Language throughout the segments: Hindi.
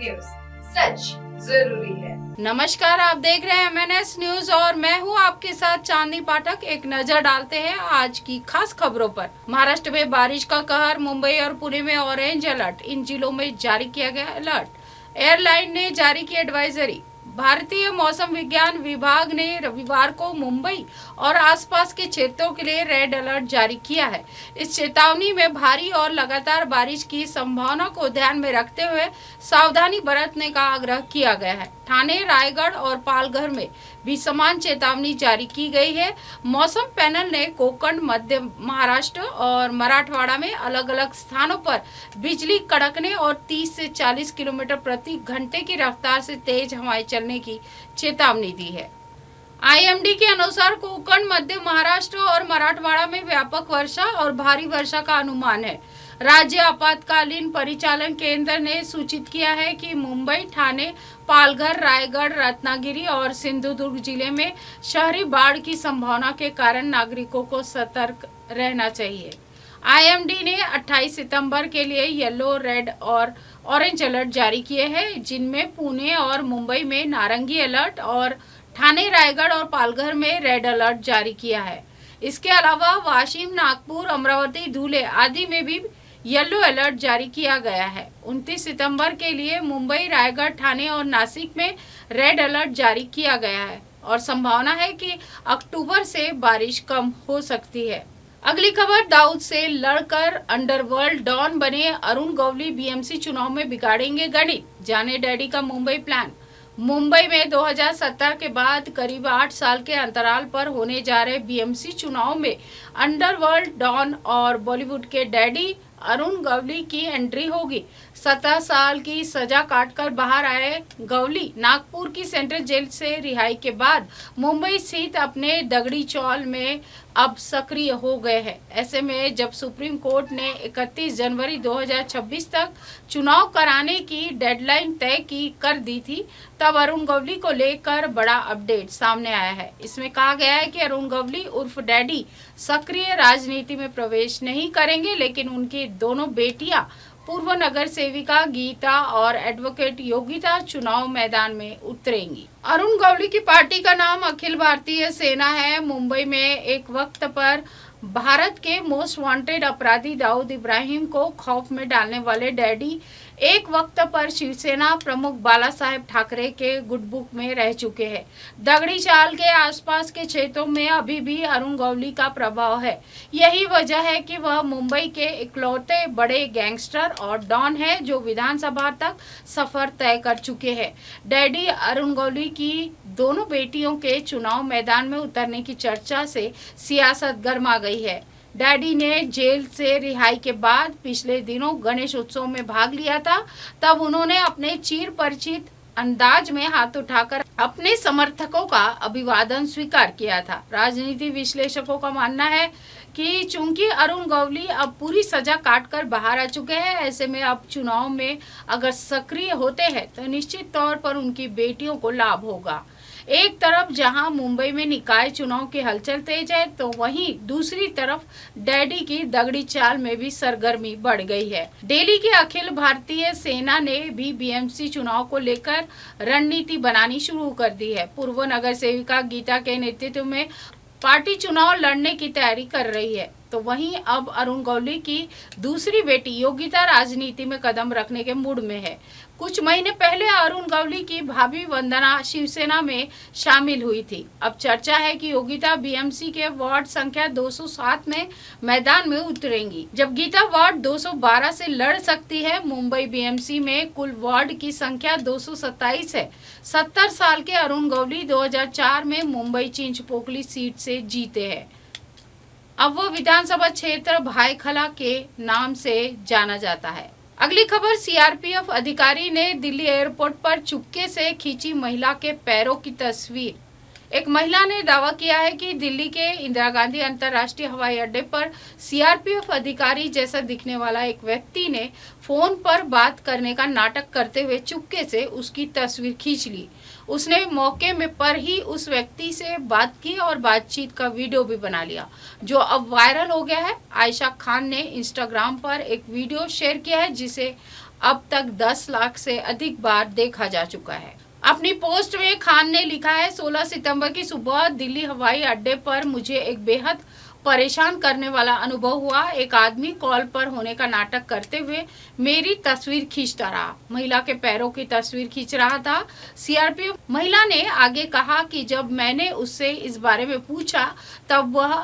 न्यूज, सच जरूरी है। नमस्कार, आप देख रहे हैं MNS न्यूज और मैं हूं आपके साथ चांदनी पाठक। एक नजर डालते हैं आज की खास खबरों पर। महाराष्ट्र में बारिश का कहर, मुंबई और पुणे में ऑरेंज अलर्ट, इन जिलों में जारी किया गया अलर्ट। एयरलाइन ने जारी की एडवाइजरी। भारतीय मौसम विज्ञान विभाग ने रविवार को मुंबई और आसपास के क्षेत्रों के लिए रेड अलर्ट जारी किया है। इस चेतावनी में भारी और लगातार बारिश की संभावना को ध्यान में रखते हुए सावधानी बरतने का आग्रह किया गया है। ठाणे, रायगढ़ और पालघर में भी समान चेतावनी जारी की गई है। मौसम पैनल ने कोकण, मध्य महाराष्ट्र और मराठवाड़ा में अलग अलग स्थानों पर बिजली कड़कने और 30 से 40 किलोमीटर प्रति घंटे की रफ्तार से तेज हवाएं चलने की चेतावनी दी है। IMD के अनुसार कोकण, मध्य महाराष्ट्र और मराठवाड़ा में व्यापक वर्षा और भारी वर्षा का अनुमान है। राज्य आपातकालीन परिचालन केंद्र ने सूचित किया है कि मुंबई, ठाणे, पालघर, रायगढ़, रत्नागिरी और सिंधुदुर्ग जिले में शहरी बाढ़ की संभावना के कारण नागरिकों को सतर्क रहना चाहिए। IMD ने 28 सितंबर के लिए येलो, रेड और ऑरेंज अलर्ट जारी किए हैं, जिनमें पुणे और मुंबई में नारंगी अलर्ट और ठाणे, रायगढ़ और पालघर में रेड अलर्ट जारी किया है। इसके अलावा वाशिम, नागपुर, अमरावती, धुले आदि में भी येलो अलर्ट जारी किया गया है। 29 सितंबर के लिए मुंबई, रायगढ़, ठाणे और नासिक में रेड अलर्ट जारी किया गया है और संभावना है कि अक्टूबर से बारिश कम हो सकती है। अगली खबर, दाऊद से लड़कर अंडरवर्ल्ड डॉन बने अरुण गवली BMC चुनाव में बिगाड़ेंगे गणित, जाने डैडी का मुंबई प्लान। मुंबई में 2017 के बाद करीब 8 साल के अंतराल पर होने जा रहे BMC चुनाव में अंडरवर्ल्ड डॉन और बॉलीवुड के डैडी अरुण गवली की एंट्री होगी। 17 साल की सजा काटकर बाहर आए गवली नागपुर की सेंट्रल जेल से रिहाई के बाद मुंबई स्थित अपने दगड़ी चौल में अब सक्रिय हो गए हैं। ऐसे में जब सुप्रीम कोर्ट ने 31 जनवरी 2026 तक चुनाव कराने की डेडलाइन तय कर दी थी, तब अरुण गवली को लेकर बड़ा अपडेट सामने आया है। इसमें कहा गया है कि अरुण गवली उर्फ डैडी सक्रिय राजनीति में प्रवेश नहीं करेंगे, लेकिन उनकी दोनों बेटियां पूर्व नगर सेविका गीता और एडवोकेट योगिता चुनाव मैदान में उतरेंगी। अरुण गवली की पार्टी का नाम अखिल भारतीय सेना है। मुंबई में एक वक्त पर भारत के मोस्ट वांटेड अपराधी दाऊद इब्राहिम को खौफ में डालने वाले डैडी एक वक्त पर शिवसेना प्रमुख बाला साहेब ठाकरे के गुड बुक में रह चुके हैं। दगड़ी चाल के आसपास के क्षेत्रों में अभी भी अरुण गवली का प्रभाव है। यही वजह है कि वह मुंबई के इकलौते बड़े गैंगस्टर और डॉन है जो विधानसभा तक सफर तय कर चुके हैं। डैडी अरुण गवली की दोनों बेटियों के चुनाव मैदान में उतरने की चर्चा से सियासत गर्मा गई है। डैडी ने जेल से रिहाई के बाद पिछले दिनों गणेश उत्सव में भाग लिया था। तब उन्होंने अपने चिर परिचित अंदाज में हाथ उठाकर अपने समर्थकों का अभिवादन स्वीकार किया था। राजनीति विश्लेषकों का मानना है कि चूंकि अरुण गवली अब पूरी सजा काटकर बाहर आ चुके हैं, ऐसे में अब चुनाव में अगर सक्रिय होते हैं तो निश्चित तौर पर उनकी बेटियों को लाभ होगा। एक तरफ जहां मुंबई में निकाय चुनाव की हलचल तेज है, तो वहीं दूसरी तरफ डैडी की दगड़ी चाल में भी सरगर्मी बढ़ गई है। दिल्ली की अखिल भारतीय सेना ने भी BMC चुनाव को लेकर रणनीति बनानी शुरू कर दी है। पूर्व नगर सेविका गीता के नेतृत्व में पार्टी चुनाव लड़ने की तैयारी कर रही है, तो वहीं अब अरुण गवली की दूसरी बेटी योगिता राजनीति में कदम रखने के मूड में है। कुछ महीने पहले अरुण गवली की भाभी वंदना शिवसेना में शामिल हुई थी। अब चर्चा है कि योगिता BMC के वार्ड संख्या 207 में मैदान में उतरेंगी, जब गीता वार्ड 212 से लड़ सकती है। मुंबई BMC में कुल वार्ड की संख्या 227 है। 70 साल के अरुण गवली 2004 में मुंबई चिंचपोकली सीट से जीते हैं। अब वो विधानसभा क्षेत्र भायखला के नाम से जाना जाता है। अगली खबर, CRPF अधिकारी ने दिल्ली एयरपोर्ट पर चुपके से खींची महिला के पैरों की तस्वीर। एक महिला ने दावा किया है कि दिल्ली के इंदिरा गांधी अंतर्राष्ट्रीय हवाई अड्डे पर CRPF अधिकारी जैसा दिखने वाला एक व्यक्ति ने फोन पर बात करने का नाटक करते हुए चुपके से उसकी तस्वीर खींच ली। उसने मौके में पर ही उस व्यक्ति से बात की और बातचीत का वीडियो भी बना लिया, जो अब वायरल हो गया है। आयशा खान ने इंस्टाग्राम पर एक वीडियो शेयर किया है जिसे अब तक 10 लाख से अधिक बार देखा जा चुका है। अपनी पोस्ट में खान ने लिखा है, 16 सितंबर की सुबह दिल्ली हवाई अड्डे पर मुझे एक बेहद परेशान करने वाला अनुभव हुआ। एक आदमी कॉल पर होने का नाटक करते हुए मेरी तस्वीर खींचता रहा। महिला के पैरों की तस्वीर खींच रहा था। सीआरपीएफ महिला ने आगे कहा कि जब मैंने उससे इस बारे में पूछा तब वह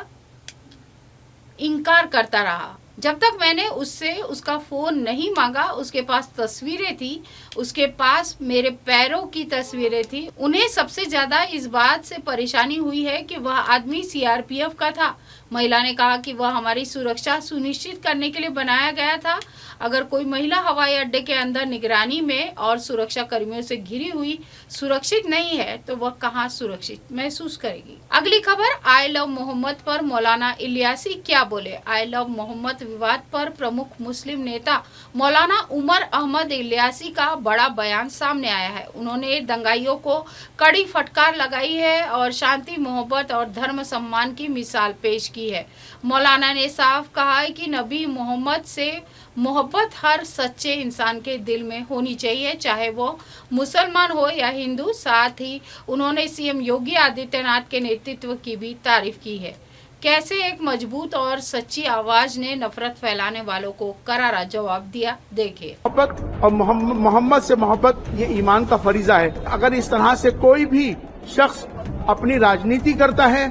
इनकार करता रहा। जब तक मैंने उससे उसका फोन नहीं मांगा, उसके पास तस्वीरें थी, उसके पास मेरे पैरों की तस्वीरें थी। उन्हें सबसे ज्यादा इस बात से परेशानी हुई है कि वह आदमी सीआरपीएफ का था। महिला ने कहा कि वह हमारी सुरक्षा सुनिश्चित करने के लिए बनाया गया था। अगर कोई महिला हवाई अड्डे के अंदर निगरानी में और सुरक्षा कर्मियों से घिरी हुई सुरक्षित नहीं है तो वह कहां सुरक्षित महसूस करेगी। अगली खबर, आई लव मोहम्मद पर मौलाना इलियासी क्या बोले। आई लव मोहम्मद विवाद पर प्रमुख मुस्लिम नेता मौलाना उमर अहमद इलियासी का बड़ा बयान सामने आया है। उन्होंने दंगाइयों को कड़ी फटकार लगाई है और शांति, मोहब्बत और धर्म सम्मान की मिसाल पेश की है। मौलाना ने साफ कहा है कि नबी मोहम्मद से मोहब्बत हर सच्चे इंसान के दिल में होनी चाहिए, चाहे वो मुसलमान हो या हिंदू। साथ ही उन्होंने सीएम योगी आदित्यनाथ के नेतृत्व की भी तारीफ की है। कैसे एक मजबूत और सच्ची आवाज ने नफरत फैलाने वालों को करारा जवाब दिया, देखिए। मोहब्बत और मोहम्मद से मोहब्बत ये ईमान का फरीजा है। अगर इस तरह से कोई भी शख्स अपनी राजनीति करता है,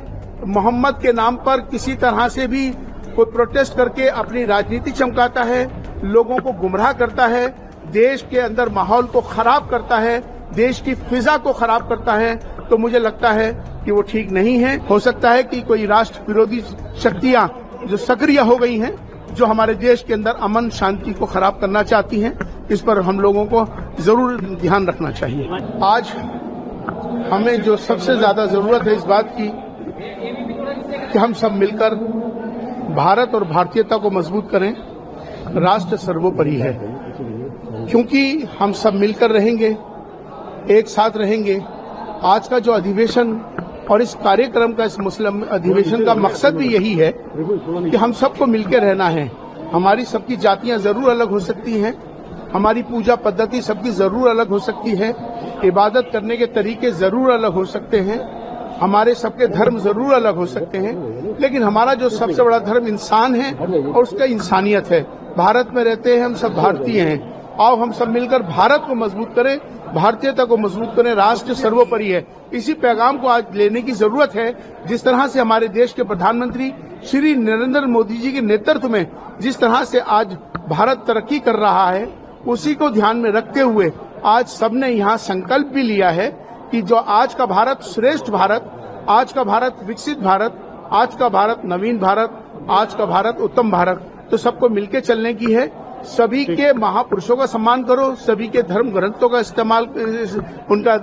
मोहम्मद के नाम पर किसी तरह से भी कोई प्रोटेस्ट करके अपनी राजनीति चमकाता है, लोगों को गुमराह करता है, देश के अंदर माहौल को खराब करता है, देश की फिजा को खराब करता है, तो मुझे लगता है कि वो ठीक नहीं है। हो सकता है कि कोई राष्ट्र विरोधी शक्तियां जो सक्रिय हो गई हैं, जो हमारे देश के अंदर अमन शांति को खराब करना चाहती हैं, इस पर हम लोगों को जरूर ध्यान रखना चाहिए। आज हमें जो सबसे ज्यादा जरूरत है इस बात की कि हम सब मिलकर भारत और भारतीयता को मजबूत करें। राष्ट्र सर्वोपरि है, क्योंकि हम सब मिलकर रहेंगे, एक साथ रहेंगे। आज का जो अधिवेशन और इस कार्यक्रम का, इस मुस्लिम अधिवेशन का मकसद भी यही है कि हम सबको मिलकर रहना है। हमारी सबकी जातियां जरूर अलग हो सकती हैं, हमारी पूजा पद्धति सबकी जरूर अलग हो सकती है, इबादत करने के तरीके जरूर अलग हो सकते हैं, हमारे सबके धर्म जरूर अलग हो सकते हैं, लेकिन हमारा जो सबसे बड़ा धर्म इंसान है और उसका इंसानियत है। भारत में रहते हैं, हम सब भारतीय हैं। आओ हम सब मिलकर भारत को मजबूत करें, भारतीयता को मजबूत करें। राष्ट्र सर्वोपरि है, इसी पैगाम को आज लेने की जरूरत है। जिस तरह से हमारे देश के प्रधानमंत्री श्री नरेंद्र मोदी जी के नेतृत्व में जिस तरह से आज भारत तरक्की कर रहा है, उसी को ध्यान में रखते हुए आज सबने यहाँ संकल्प भी लिया है कि जो आज का भारत श्रेष्ठ भारत, आज का भारत विकसित भारत, आज का भारत नवीन भारत, आज का भारत उत्तम भारत, तो सबको मिलकर चलने की है। सभी के महापुरुषों का सम्मान करो, सभी के धर्म ग्रंथों का इस्तेमाल, उनका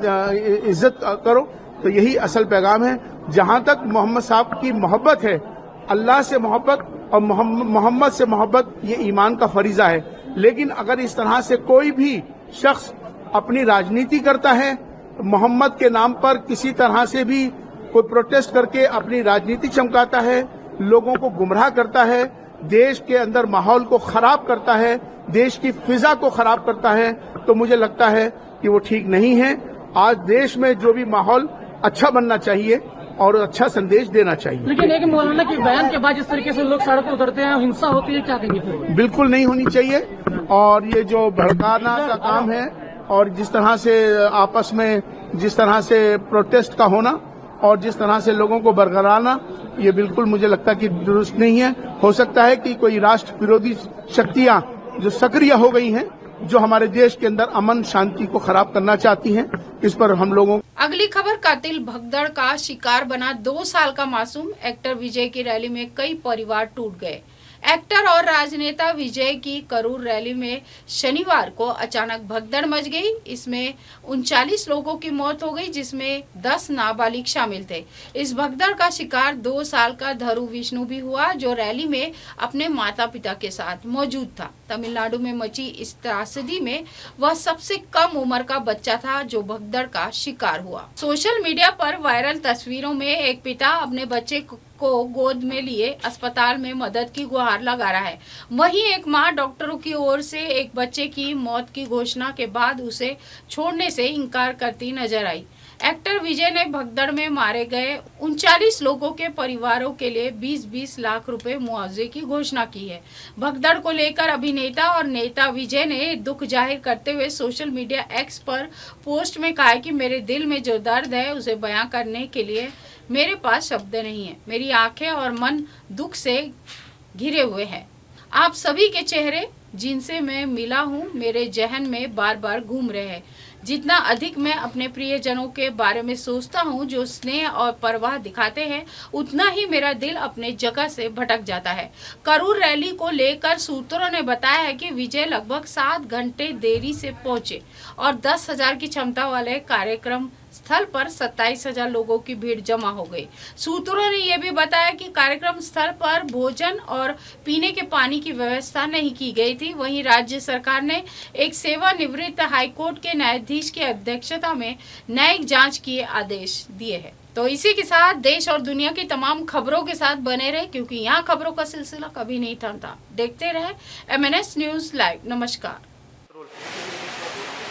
इज्जत करो, तो यही असल पैगाम है। जहां तक मोहम्मद साहब की मोहब्बत है, अल्लाह से मोहब्बत और मोहम्मद से मोहब्बत ये ईमान का फरीजा है। लेकिन अगर इस तरह से कोई भी शख्स अपनी राजनीति करता है, मोहम्मद के नाम पर किसी तरह से भी कोई प्रोटेस्ट करके अपनी राजनीति चमकाता है, लोगों को गुमराह करता है, देश के अंदर माहौल को खराब करता है, देश की फिजा को खराब करता है, तो मुझे लगता है कि वो ठीक नहीं है। आज देश में जो भी माहौल अच्छा बनना चाहिए और अच्छा संदेश देना चाहिए। लेकिन एक मौलाना के बयान के बाद जिस तरीके से लोग सड़क पर उतरते हैं, हिंसा होती है, क्या कहेंगे? बिल्कुल नहीं होनी चाहिए। और ये जो भड़काना का काम है और जिस तरह से आपस में जिस तरह से प्रोटेस्ट का होना और जिस तरह से लोगों को बरगलाना, ये बिल्कुल मुझे लगता है कि दुरुस्त नहीं है। हो सकता है कि कोई राष्ट्र विरोधी शक्तियां जो सक्रिय हो गई हैं, जो हमारे देश के अंदर अमन शांति को खराब करना चाहती हैं, इस पर हम लोगों। अगली खबर, कातिल भगदड़ का शिकार बना 2 साल का मासूम। एक्टर विजय की रैली में कई परिवार टूट गए। एक्टर और राजनेता विजय की करूर रैली में शनिवार को अचानक भगदड़ मच गई। इसमें 39 लोगों की मौत हो गई, जिसमें 10 नाबालिग शामिल थे। इस भगदड़ का शिकार 2 साल का धरू विष्णु भी हुआ, जो रैली में अपने माता पिता के साथ मौजूद था। तमिलनाडु में मची इस त्रासदी में वह सबसे कम उम्र का बच्चा था जो भगदड़ का शिकार हुआ। सोशल मीडिया पर वायरल तस्वीरों में एक पिता अपने बच्चे को गोद में लिए अस्पताल में मदद की गुहार लगा रहा है। वहीं एक मां डॉक्टरों की ओर से एक बच्चे की मौत की घोषणा के बाद उसे छोड़ने से इनकार करती नजर आई। एक्टर विजय ने भगदड़ में मारे गए 39 लोगों के परिवारों के लिए 20-20 लाख रुपए मुआवजे की घोषणा की है। भगदड़ को लेकर अभिनेता और नेता विजय ने दुख जाहिर करते हुए सोशल मीडिया एक्स पर पोस्ट में कहा कि मेरे दिल में जो दर्द है उसे बयां करने के लिए मेरे पास शब्द नहीं है। मेरी आंखें और मन दुख से घिरे हुए हैं। आप सभी के चेहरे जिनसे मैं मिला हूँ मेरे जहन में बार बार घूम रहे हैं। जितना अधिक मैं अपने प्रियजनों के बारे में सोचता हूँ जो स्नेह और परवाह दिखाते हैं, उतना ही मेरा दिल अपने जगह से भटक जाता है। करूर रैली को लेकर सूत्रों ने बताया है कि विजय लगभग 7 घंटे देरी से पहुंचे और 10,000 की क्षमता वाले कार्यक्रम स्थल पर 27,000 लोगों की भीड़ जमा हो गई। सूत्रों ने यह भी बताया कि कार्यक्रम स्थल पर भोजन और पीने के पानी की व्यवस्था नहीं की गई थी। वहीं राज्य सरकार ने एक सेवानिवृत्त हाईकोर्ट के न्यायाधीश की अध्यक्षता में न्यायिक जांच के आदेश दिए हैं। तो इसी के साथ देश और दुनिया की तमाम खबरों के साथ बने रहे, क्योंकि यहाँ खबरों का सिलसिला कभी नहीं थमता। देखते रहे MNS न्यूज लाइव। नमस्कार।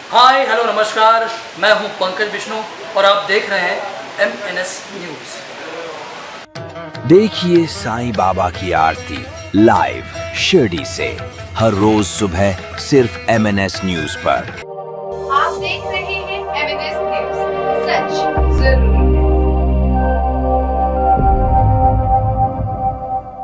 हाय हेलो नमस्कार, मैं हूं पंकज विष्णु और आप देख रहे हैं MNS न्यूज। देखिए साईं बाबा की आरती लाइव शिरडी से हर रोज सुबह सिर्फ MNS न्यूज पर।